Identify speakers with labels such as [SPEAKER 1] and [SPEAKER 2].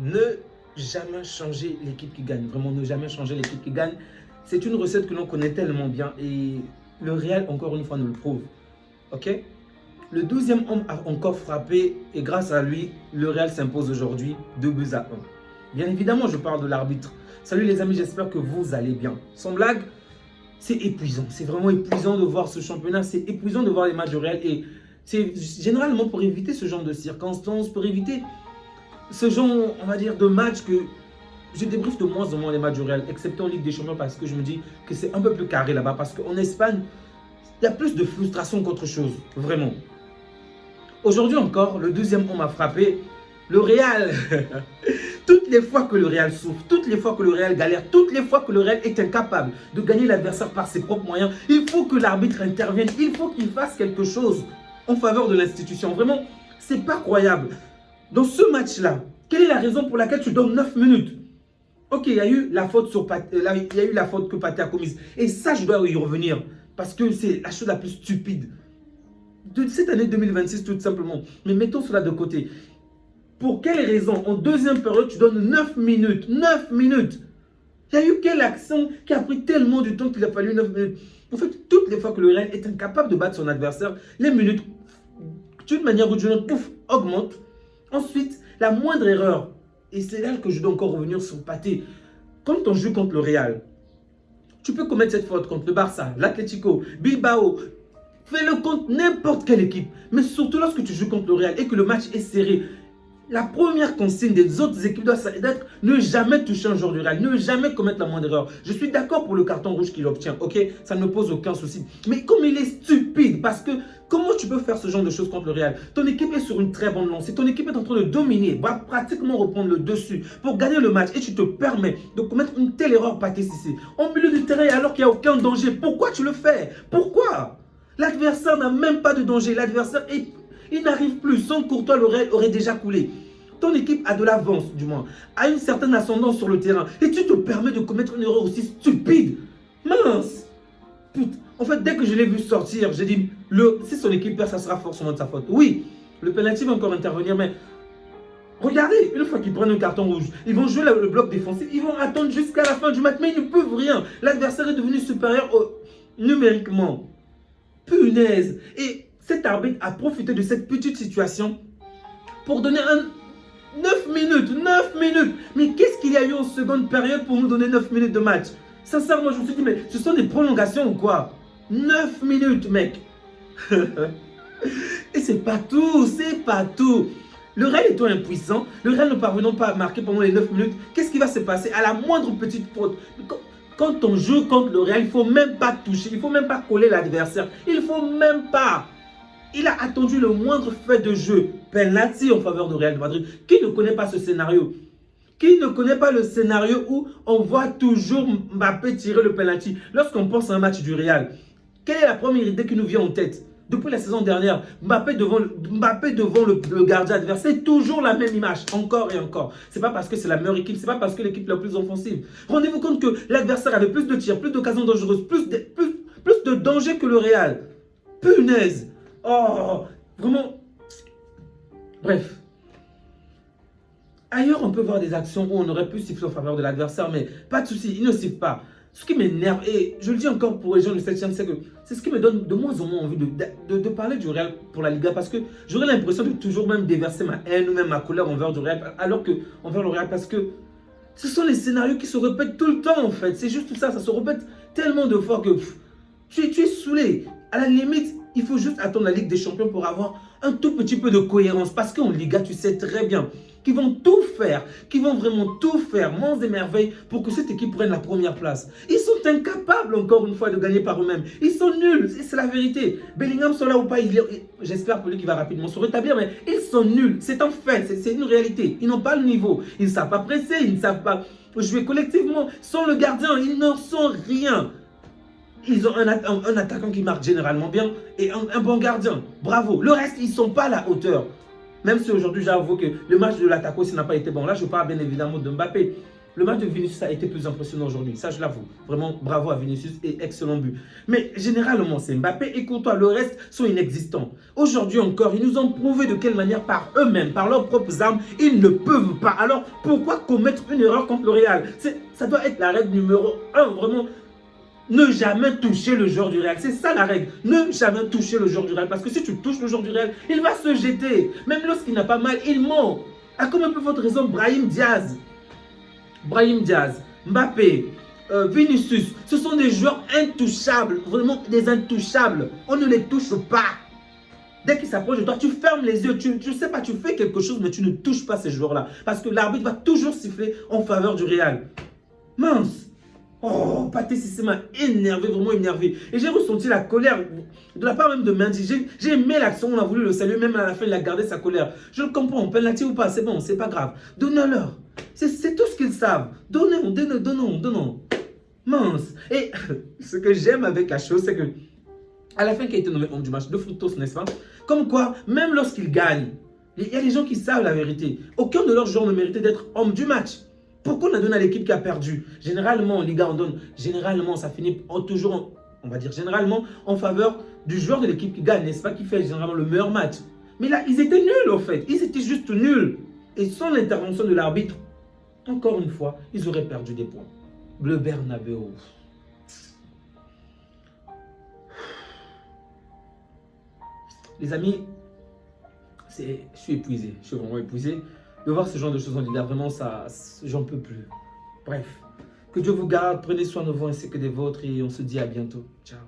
[SPEAKER 1] Ne jamais changer l'équipe qui gagne. Vraiment, ne jamais changer l'équipe qui gagne. C'est une recette que l'on connaît tellement bien et le Real, encore une fois, nous le prouve. Ok? Le 12e homme a encore frappé et grâce à lui, le Real s'impose aujourd'hui 2 buts à 1. Bien évidemment, je parle de l'arbitre. Salut les amis, j'espère que vous allez bien. Sans blague, c'est épuisant. C'est vraiment épuisant de voir ce championnat. C'est épuisant de voir les matchs du Real. Et c'est généralement pour éviter ce genre de circonstances, pour éviter ce genre, on va dire, de match que je débriefe de moins en moins les matchs du Real, excepté en Ligue des Champions parce que je me dis que c'est un peu plus carré là-bas. Parce qu'en Espagne, il y a plus de frustration qu'autre chose, vraiment. Aujourd'hui encore, le 12e homme a frappé. Le Real, toutes les fois que le Real souffre, toutes les fois que le Real galère, toutes les fois que le Real est incapable de gagner l'adversaire par ses propres moyens, il faut que l'arbitre intervienne, il faut qu'il fasse quelque chose en faveur de l'institution. Vraiment, c'est pas croyable. Dans ce match-là, quelle est la raison pour laquelle tu donnes 9 minutes? Ok, il y a eu la faute sur Pathé, il y a eu la faute que Pathé a commise. Et ça, je dois y revenir. Parce que c'est la chose la plus stupide de cette année 2026, tout simplement. Mais mettons cela de côté. Pour quelle raison, en deuxième période, tu donnes 9 minutes? 9 minutes! Il y a eu quelle action qui a pris tellement du temps qu'il a fallu 9 minutes? En fait, toutes les fois que le Real est incapable de battre son adversaire, les minutes, d'une manière ou d'une autre, pouf, augmentent. Ensuite, la moindre erreur, et c'est là que je dois encore revenir sur Pathé. Quand on joue contre le Real, tu peux commettre cette faute contre le Barça, l'Atlético, Bilbao. Fais-le contre n'importe quelle équipe. Mais surtout lorsque tu joues contre le Real et que le match est serré. La première consigne des autres équipes doit être ne jamais toucher un joueur du Real, ne jamais commettre la moindre erreur. Je suis d'accord pour le carton rouge qu'il obtient, ok? Ça ne pose aucun souci. Mais comme il est stupide, parce que comment tu peux faire ce genre de choses contre le Real? Ton équipe est sur une très bonne lancée, ton équipe est en train de dominer, va pratiquement reprendre le dessus pour gagner le match et tu te permets de commettre une telle erreur Pathé Cissé en milieu du terrain alors qu'il n'y a aucun danger. Pourquoi tu le fais? Pourquoi? L'adversaire n'a même pas de danger, l'adversaire est... Il n'arrive plus. Sans Courtois, le Real aurait déjà coulé. Ton équipe a de l'avance, du moins, a une certaine ascendance sur le terrain. Et tu te permets de commettre une erreur aussi stupide. Mince. Putain. En fait, dès que je l'ai vu sortir, j'ai dit, si son équipe perd, ça sera forcément de sa faute. Oui, le penalty va encore intervenir, mais regardez, une fois qu'ils prennent un carton rouge, ils vont jouer le bloc défensif, ils vont attendre jusqu'à la fin du match, mais ils ne peuvent rien. L'adversaire est devenu supérieur numériquement. Punaise. Et cet arbitre a profité de cette petite situation pour donner 9 minutes. 9 minutes. Mais qu'est-ce qu'il y a eu en seconde période pour nous donner 9 minutes de match? Sincèrement, je me suis dit, mais ce sont des prolongations ou quoi? 9 minutes, mec. Et c'est pas tout, c'est pas tout. Le Real étant impuissant, le Real ne parvenant pas à marquer pendant les 9 minutes, qu'est-ce qui va se passer à la moindre petite faute? Quand on joue contre le Real, il ne faut même pas toucher, il ne faut même pas coller l'adversaire. Il ne faut même pas. Il a attendu le moindre fait de jeu. Penalty en faveur de Real Madrid. Qui ne connaît pas ce scénario? Qui ne connaît pas le scénario où on voit toujours Mbappé tirer le penalty? Lorsqu'on pense à un match du Real, quelle est la première idée qui nous vient en tête? Depuis la saison dernière, Mbappé devant le gardien adverse, c'est toujours la même image, encore et encore. Ce n'est pas parce que c'est la meilleure équipe, ce n'est pas parce que l'équipe est la plus offensive. Rendez-vous compte que l'adversaire avait plus de tirs, plus d'occasions dangereuses, plus de danger que le Real. Punaise! Oh, vraiment. Bref. Ailleurs, on peut voir des actions où on aurait pu siffler en faveur de l'adversaire, mais pas de souci, il ne siffle pas. Ce qui m'énerve, et je le dis encore pour les gens du 7e, c'est que c'est ce qui me donne de moins en moins envie de parler du Real pour la Liga, parce que j'aurais l'impression de toujours même déverser ma haine ou même ma colère envers du Real, alors que envers le Real, parce que ce sont les scénarios qui se répètent tout le temps en fait. C'est juste ça, ça se répète tellement de fois que tu es saoulé. À la limite, il faut juste attendre la Ligue des Champions pour avoir un tout petit peu de cohérence. Parce qu'en Liga, tu sais très bien qu'ils vont tout faire, qu'ils vont vraiment tout faire, monts et merveilles, pour que cette équipe prenne la première place. Ils sont incapables, encore une fois, de gagner par eux-mêmes. Ils sont nuls, c'est la vérité. Bellingham soit là ou pas, j'espère pour lui qu'il va rapidement se rétablir, mais ils sont nuls. C'est un fait, c'est une réalité. Ils n'ont pas le niveau. Ils ne savent pas presser, ils ne savent pas jouer collectivement. Sans le gardien, ils n'en sont rien. Ils ont un attaquant qui marque généralement bien et un bon gardien. Bravo. Le reste, ils ne sont pas à la hauteur. Même si aujourd'hui, j'avoue que le match de l'attaquant, s'il n'a pas été bon. Là, je parle bien évidemment de Mbappé. Le match de Vinicius a été plus impressionnant aujourd'hui, ça je l'avoue. Vraiment, bravo à Vinicius et excellent but. Mais généralement, c'est Mbappé et Courtois. Le reste sont inexistants. Aujourd'hui encore, ils nous ont prouvé de quelle manière, par eux-mêmes, par leurs propres armes, ils ne peuvent pas. Alors, pourquoi commettre une erreur contre le Real? Ça doit être la règle numéro 1, vraiment. Ne jamais toucher le joueur du Real. C'est ça la règle. Ne jamais toucher le joueur du Real. Parce que si tu touches le joueur du Real, il va se jeter. Même lorsqu'il n'a pas mal, il ment. À combien peut votre raison Brahim Diaz, Mbappé, Vinicius, ce sont des joueurs intouchables, vraiment des intouchables. On ne les touche pas. Dès qu'ils s'approchent de toi, tu fermes les yeux, tu ne sais pas, tu fais quelque chose, mais tu ne touches pas ces joueurs-là. Parce que l'arbitre va toujours siffler en faveur du Real. Mince. Oh, Pathé Cissé m'a énervé, vraiment énervé. Et j'ai ressenti la colère de la part même de Mendy. J'ai aimé l'action, on a voulu le saluer, même à la fin, il a gardé sa colère. Je le comprends, penalty ou pas, c'est bon, c'est pas grave. Donnez-leur. C'est tout ce qu'ils savent. Donnons. Mince. Et ce que j'aime avec la chose, c'est que à la fin, qui a été nommé homme du match, de Frutos, n'est-ce pas? Comme quoi, même lorsqu'il gagne, il y a des gens qui savent la vérité. Aucun de leurs joueurs ne méritait d'être homme du match. Pourquoi on a donné à l'équipe qui a perdu? Généralement, en Liga, on donne. Généralement, ça finit toujours, on va dire, généralement en faveur du joueur de l'équipe qui gagne, n'est-ce pas? Qui fait généralement le meilleur match. Mais là, ils étaient nuls, en fait. Ils étaient juste nuls. Et sans l'intervention de l'arbitre, encore une fois, ils auraient perdu des points. Le Bernabeu. Les amis, je suis épuisé. Je suis vraiment épuisé. De voir ce genre de choses en Liga, vraiment, ça, j'en peux plus. Bref, que Dieu vous garde, prenez soin de vous ainsi que des vôtres et on se dit à bientôt. Ciao.